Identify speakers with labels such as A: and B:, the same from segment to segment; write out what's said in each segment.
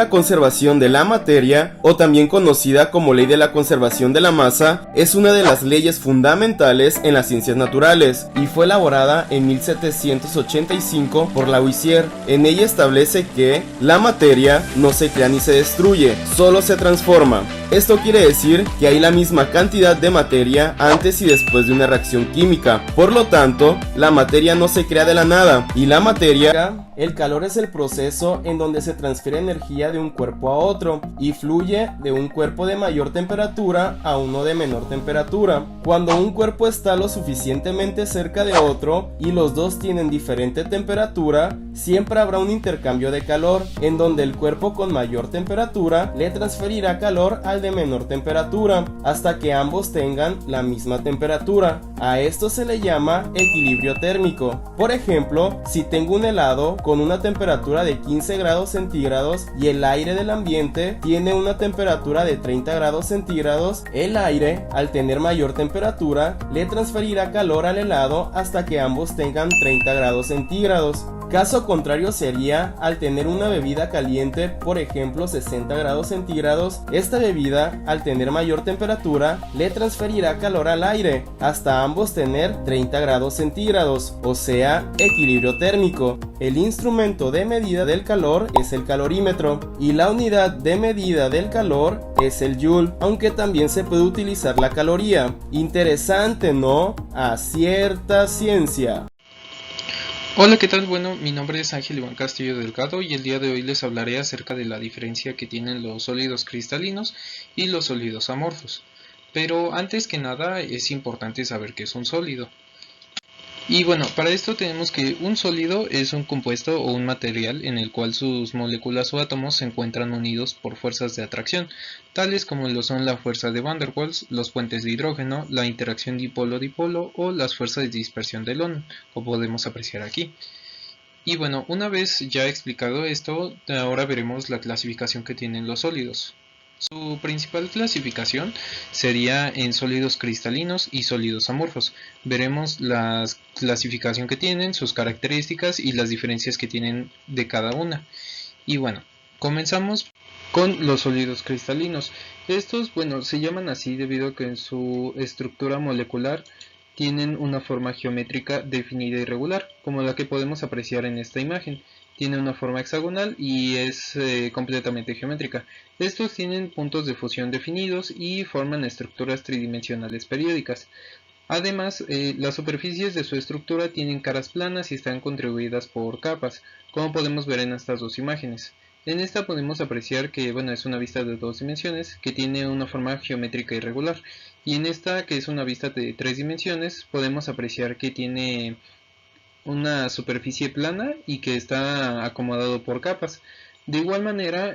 A: La conservación de la materia, o también conocida como ley de la conservación de la masa, es una de las leyes fundamentales en las ciencias naturales y fue elaborada en 1785 por Lavoisier. En ella establece que la materia no se crea ni se destruye, solo se transforma. Esto quiere decir que hay la misma cantidad de materia antes y después de una reacción química. Por lo tanto, la materia no se crea de la nada, y la materia, el calor es el proceso en donde se transfiere energía de un cuerpo a otro y fluye de un cuerpo de mayor temperatura a uno de menor temperatura. Cuando un cuerpo está lo suficientemente cerca de otro y los dos tienen diferente temperatura, siempre habrá un intercambio de calor, en donde el cuerpo con mayor temperatura le transferirá calor al de menor temperatura, hasta que ambos tengan la misma temperatura. A esto se le llama equilibrio térmico. Por ejemplo, si tengo un helado con una temperatura de 15 grados centígrados y el aire del ambiente tiene una temperatura de 30 grados centígrados, el aire, al tener mayor temperatura, le transferirá calor al helado hasta que ambos tengan 30 grados centígrados. Caso contrario sería al tener una bebida caliente, por ejemplo 60 grados centígrados, esta bebida al tener mayor temperatura le transferirá calor al aire hasta ambos tener 30 grados centígrados, o sea, equilibrio térmico. El instrumento de medida del calor es el calorímetro y la unidad de medida del calor es el joule, aunque también se puede utilizar la caloría. Interesante, ¿no? A cierta ciencia.
B: Hola, ¿qué tal? Bueno, mi nombre es Ángel Iván Castillo Delgado y el día de hoy les hablaré acerca de la diferencia que tienen los sólidos cristalinos y los sólidos amorfos. Pero antes que nada es importante saber qué es un sólido. Y bueno, para esto tenemos que un sólido es un compuesto o un material en el cual sus moléculas o átomos se encuentran unidos por fuerzas de atracción, tales como lo son la fuerza de Van der Waals, los puentes de hidrógeno, la interacción dipolo-dipolo o las fuerzas de dispersión del ion, como podemos apreciar aquí. Y bueno, una vez ya explicado esto, ahora veremos la clasificación que tienen los sólidos. Su principal clasificación sería en sólidos cristalinos y sólidos amorfos. Veremos la clasificación que tienen, sus características y las diferencias que tienen de cada una. Y bueno, comenzamos con los sólidos cristalinos. Estos, bueno, se llaman así debido a que en su estructura molecular tienen una forma geométrica definida y regular, como la que podemos apreciar en esta imagen. Tiene una forma hexagonal y es completamente geométrica. Estos tienen puntos de fusión definidos y forman estructuras tridimensionales periódicas. Además, las superficies de su estructura tienen caras planas y están contribuidas por capas, como podemos ver en estas dos imágenes. En esta podemos apreciar que es una vista de 2 dimensiones que tiene una forma geométrica irregular, y en esta, que es una vista de 3 dimensiones, podemos apreciar que tiene una superficie plana y que está acomodado por capas. De igual manera,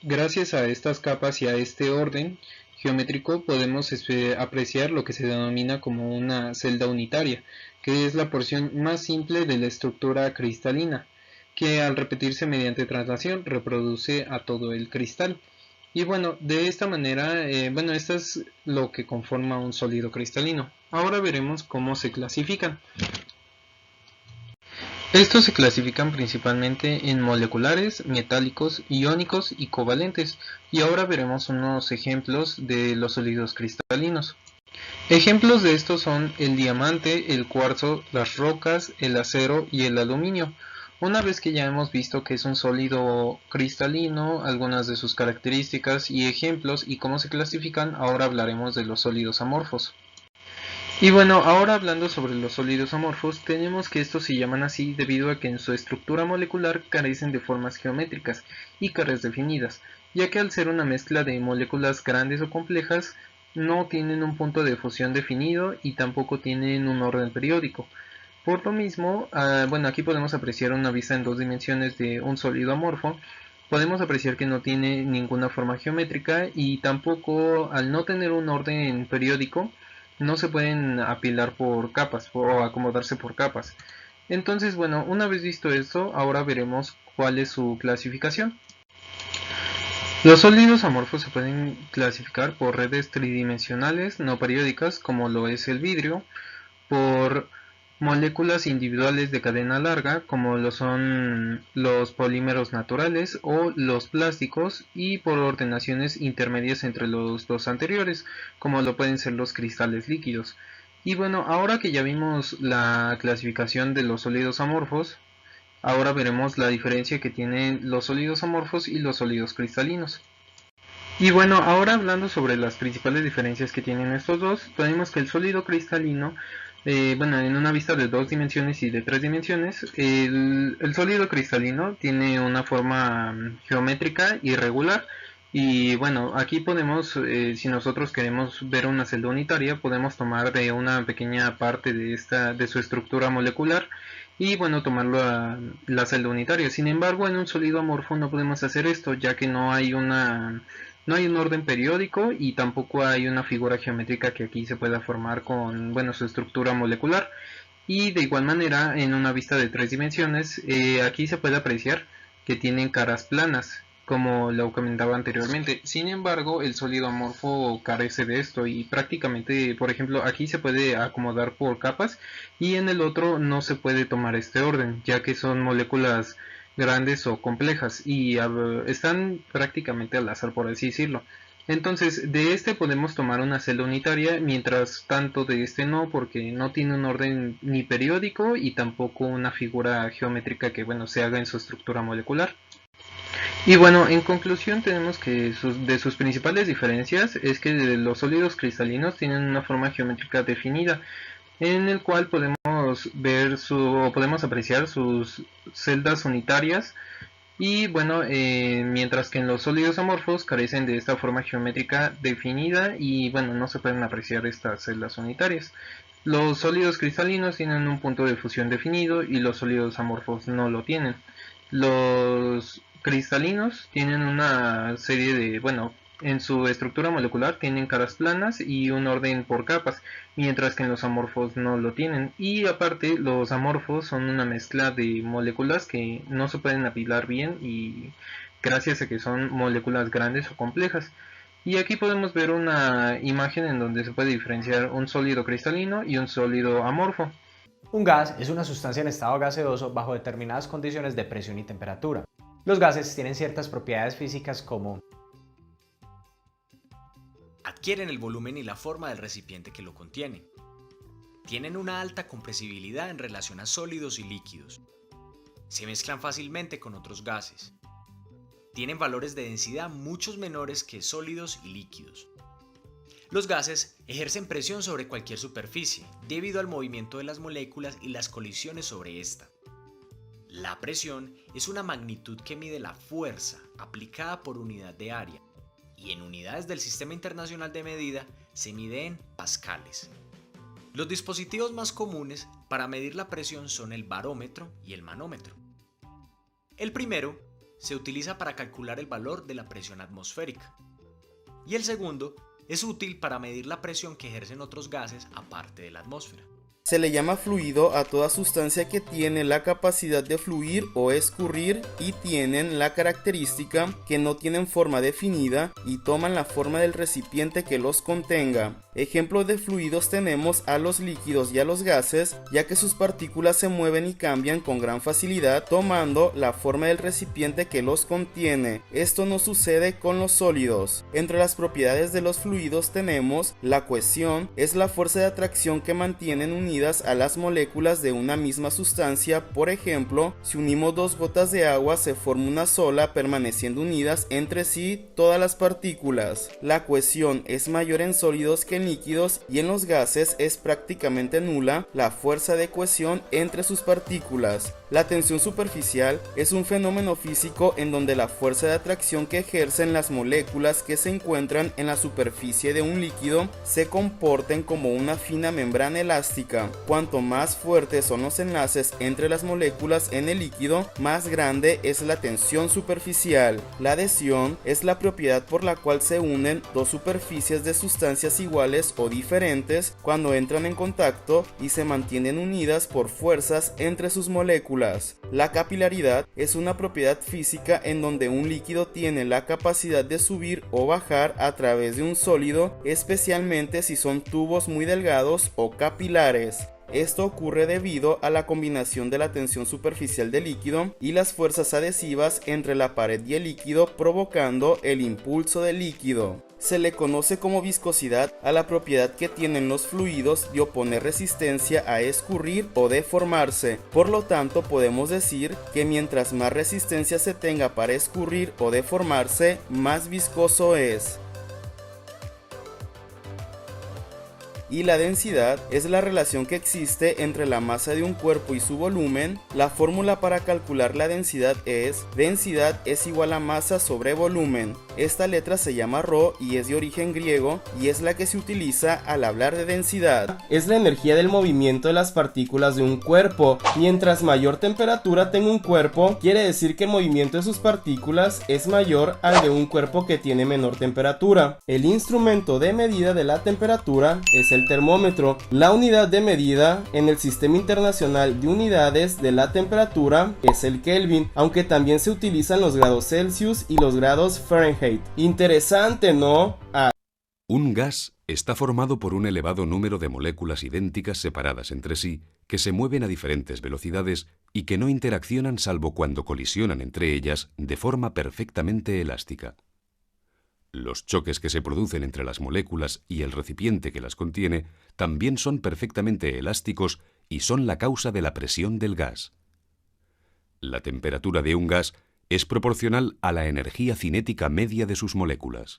B: gracias a estas capas y a este orden geométrico podemos apreciar lo que se denomina como una celda unitaria, que es la porción más simple de la estructura cristalina, que al repetirse mediante traslación reproduce a todo el cristal. Y bueno, de esta manera, esto es lo que conforma un sólido cristalino. Ahora veremos cómo se clasifican. Estos se clasifican principalmente en moleculares, metálicos, iónicos y covalentes, y ahora veremos unos ejemplos de los sólidos cristalinos. Ejemplos de estos son el diamante, el cuarzo, las rocas, el acero y el aluminio. Una vez que ya hemos visto que es un sólido cristalino, algunas de sus características y ejemplos y cómo se clasifican, ahora hablaremos de los sólidos amorfos. Y bueno, ahora hablando sobre los sólidos amorfos, tenemos que estos se llaman así debido a que en su estructura molecular carecen de formas geométricas y caras definidas, ya que al ser una mezcla de moléculas grandes o complejas, no tienen un punto de fusión definido y tampoco tienen un orden periódico. Por lo mismo, aquí podemos apreciar una vista en 2 dimensiones de un sólido amorfo. Podemos apreciar que no tiene ninguna forma geométrica y tampoco, al no tener un orden periódico, no se pueden apilar por capas o acomodarse por capas. Entonces, una vez visto esto, ahora veremos cuál es su clasificación. Los sólidos amorfos se pueden clasificar por redes tridimensionales no periódicas, como lo es el vidrio, por moléculas individuales de cadena larga, como lo son los polímeros naturales o los plásticos, y por ordenaciones intermedias entre los dos anteriores, como lo pueden ser los cristales líquidos. Y bueno, ahora que ya vimos la clasificación de los sólidos amorfos, ahora veremos la diferencia que tienen los sólidos amorfos y los sólidos cristalinos. Y bueno, ahora hablando sobre las principales diferencias que tienen estos dos, tenemos que el sólido cristalino, en una vista de 2 dimensiones y de 3 dimensiones, el sólido cristalino tiene una forma geométrica irregular. Y bueno, aquí podemos, si nosotros queremos ver una celda unitaria, podemos tomar de una pequeña parte de su estructura molecular y bueno, tomarlo a la celda unitaria. Sin embargo, en un sólido amorfo no podemos hacer esto, ya que no hay un orden periódico y tampoco hay una figura geométrica que aquí se pueda formar con, su estructura molecular. Y de igual manera, en una vista de 3 dimensiones, aquí se puede apreciar que tienen caras planas, como lo comentaba anteriormente. Sin embargo, el sólido amorfo carece de esto y prácticamente, por ejemplo, aquí se puede acomodar por capas y en el otro no se puede tomar este orden, ya que son moléculas grandes o complejas y están prácticamente al azar, por así decirlo. Entonces, de este podemos tomar una celda unitaria, mientras tanto de este no, porque no tiene un orden ni periódico y tampoco una figura geométrica que se haga en su estructura molecular. Y bueno, en conclusión tenemos que de sus principales diferencias es que los sólidos cristalinos tienen una forma geométrica definida, en el cual podemos podemos apreciar sus celdas unitarias, y mientras que en los sólidos amorfos carecen de esta forma geométrica definida y no se pueden apreciar estas celdas unitarias. Los sólidos cristalinos tienen un punto de fusión definido y los sólidos amorfos no lo tienen. Los cristalinos tienen una serie de, en su estructura molecular tienen caras planas y un orden por capas, mientras que en los amorfos no lo tienen. Y aparte, los amorfos son una mezcla de moléculas que no se pueden apilar bien, y gracias a que son moléculas grandes o complejas. Y aquí podemos ver una imagen en donde se puede diferenciar un sólido cristalino y un sólido amorfo.
C: Un gas es una sustancia en estado gaseoso bajo determinadas condiciones de presión y temperatura. Los gases tienen ciertas propiedades físicas como
D: adquieren el volumen y la forma del recipiente que lo contiene. Tienen una alta compresibilidad en relación a sólidos y líquidos. Se mezclan fácilmente con otros gases. Tienen valores de densidad mucho menores que sólidos y líquidos. Los gases ejercen presión sobre cualquier superficie debido al movimiento de las moléculas y las colisiones sobre esta. La presión es una magnitud que mide la fuerza aplicada por unidad de área, y en unidades del Sistema Internacional de Medida se mide en pascales. Los dispositivos más comunes para medir la presión son el barómetro y el manómetro. El primero se utiliza para calcular el valor de la presión atmosférica, y el segundo es útil para medir la presión que ejercen otros gases aparte de la atmósfera.
A: Se le llama fluido a toda sustancia que tiene la capacidad de fluir o escurrir y tienen la característica que no tienen forma definida y toman la forma del recipiente que los contenga. Ejemplos de fluidos tenemos a los líquidos y a los gases, ya que sus partículas se mueven y cambian con gran facilidad tomando la forma del recipiente que los contiene. Esto no sucede con los sólidos. Entre las propiedades de los fluidos tenemos la cohesión, es la fuerza de atracción que mantienen unidas a las moléculas de una misma sustancia. Por ejemplo, si unimos 2 gotas de agua se forma una sola, permaneciendo unidas entre sí todas las partículas. La cohesión es mayor en sólidos que en líquidos, y en los gases es prácticamente nula la fuerza de cohesión entre sus partículas. La tensión superficial es un fenómeno físico en donde la fuerza de atracción que ejercen las moléculas que se encuentran en la superficie de un líquido se comporten como una fina membrana elástica. Cuanto más fuertes son los enlaces entre las moléculas en el líquido, más grande es la tensión superficial. La adhesión es la propiedad por la cual se unen 2 superficies de sustancias iguales o diferentes cuando entran en contacto y se mantienen unidas por fuerzas entre sus moléculas. La capilaridad es una propiedad física en donde un líquido tiene la capacidad de subir o bajar a través de un sólido, especialmente si son tubos muy delgados o capilares. Esto ocurre debido a la combinación de la tensión superficial del líquido y las fuerzas adhesivas entre la pared y el líquido, provocando el impulso del líquido. Se le conoce como viscosidad a la propiedad que tienen los fluidos de oponer resistencia a escurrir o deformarse. Por lo tanto, podemos decir que mientras más resistencia se tenga para escurrir o deformarse, más viscoso es. Y la densidad es la relación que existe entre la masa de un cuerpo y su volumen. La fórmula para calcular la densidad es: densidad es igual a masa sobre volumen. Esta letra se llama ρ y es de origen griego y es la que se utiliza al hablar de densidad. Es la energía del movimiento de las partículas de un cuerpo. Mientras mayor temperatura tenga un cuerpo, quiere decir que el movimiento de sus partículas es mayor al de un cuerpo que tiene menor temperatura. El instrumento de medida de la temperatura es el termómetro. La unidad de medida en el Sistema Internacional de Unidades de la Temperatura es el Kelvin, aunque también se utilizan los grados Celsius y los grados Fahrenheit. Interesante, ¿no?
E: Un gas está formado por un elevado número de moléculas idénticas separadas entre sí, que se mueven a diferentes velocidades y que no interaccionan salvo cuando colisionan entre ellas de forma perfectamente elástica. Los choques que se producen entre las moléculas y el recipiente que las contiene también son perfectamente elásticos y son la causa de la presión del gas. La temperatura de un gas es proporcional a la energía cinética media de sus moléculas.